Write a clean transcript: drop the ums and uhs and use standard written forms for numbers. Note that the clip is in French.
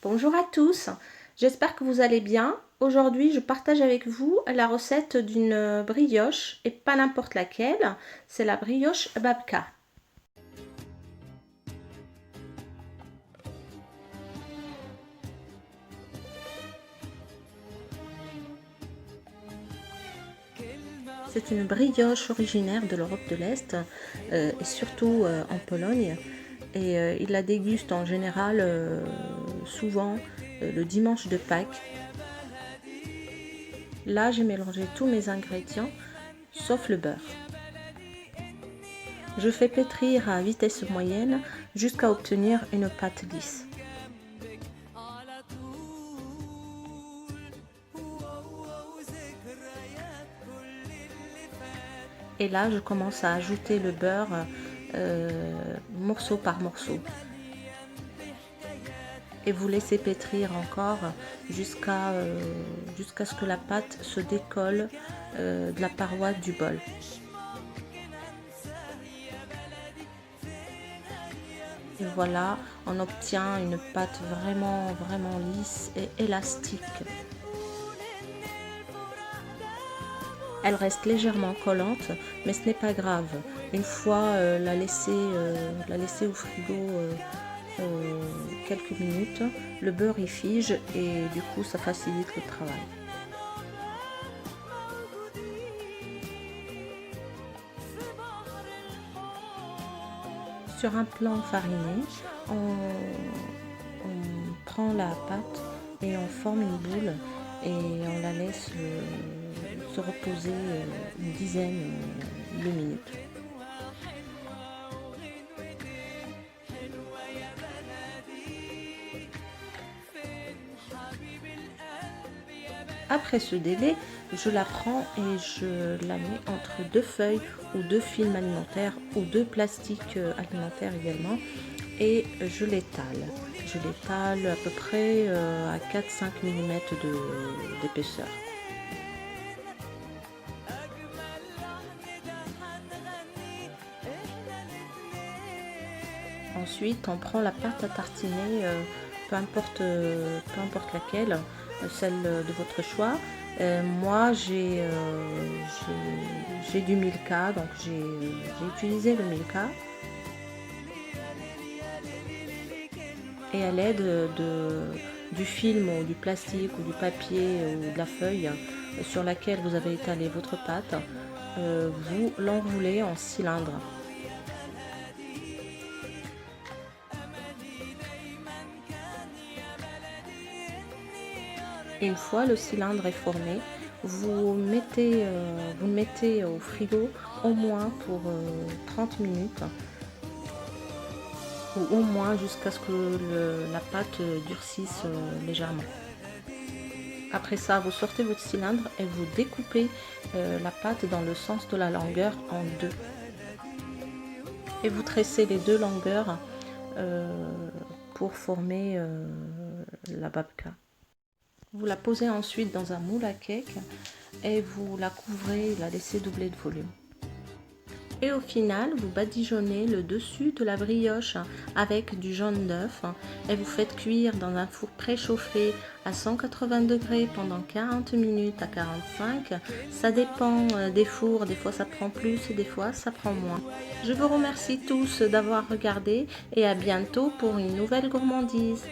Bonjour à tous, j'espère que vous allez bien. Aujourd'hui, je partage avec vous la recette d'une brioche, et pas n'importe laquelle, c'est la brioche babka. C'est une brioche originaire de l'Europe de l'Est, et surtout en Pologne. Et ils la dégustent en général souvent le dimanche de Pâques. Là, j'ai mélangé tous mes ingrédients, sauf le beurre. Je fais pétrir à vitesse moyenne jusqu'à obtenir une pâte lisse. Et là, je commence à ajouter le beurre morceau par morceau. Et vous laissez pétrir encore jusqu'à ce que la pâte se décolle de la paroi du bol. Et voilà, on obtient une pâte vraiment lisse et élastique. Elle reste légèrement collante, mais ce n'est pas grave. Une fois la laisser au frigo quelques minutes, le beurre y fige et du coup ça facilite le travail. Sur un plan fariné, on prend la pâte et on forme une boule et on la laisse se reposer une dizaine de minutes. Après ce délai, je la prends et je la mets entre deux feuilles ou deux films alimentaires ou deux plastiques alimentaires également et je l'étale. Je l'étale à peu près à 4-5 mm d'épaisseur. Ensuite, on prend la pâte à tartiner, peu importe laquelle, celle de votre choix. Moi, j'ai du Milka, donc j'ai utilisé le Milka. Et à l'aide du film ou du plastique ou du papier ou de la feuille sur laquelle vous avez étalé votre pâte, vous l'enroulez en cylindre. Une fois le cylindre est formé, vous le mettez au frigo au moins pour 30 minutes ou au moins jusqu'à ce que la pâte durcisse légèrement. Après ça, vous sortez votre cylindre et vous découpez la pâte dans le sens de la longueur en deux. Et vous tressez les deux longueurs pour former la babka. Vous la posez ensuite dans un moule à cake et vous la couvrez, la laissez doubler de volume. Et au final, vous badigeonnez le dessus de la brioche avec du jaune d'œuf et vous faites cuire dans un four préchauffé à 180 degrés pendant 40 minutes à 45. Ça dépend des fours, des fois ça prend plus et des fois ça prend moins. Je vous remercie tous d'avoir regardé et à bientôt pour une nouvelle gourmandise.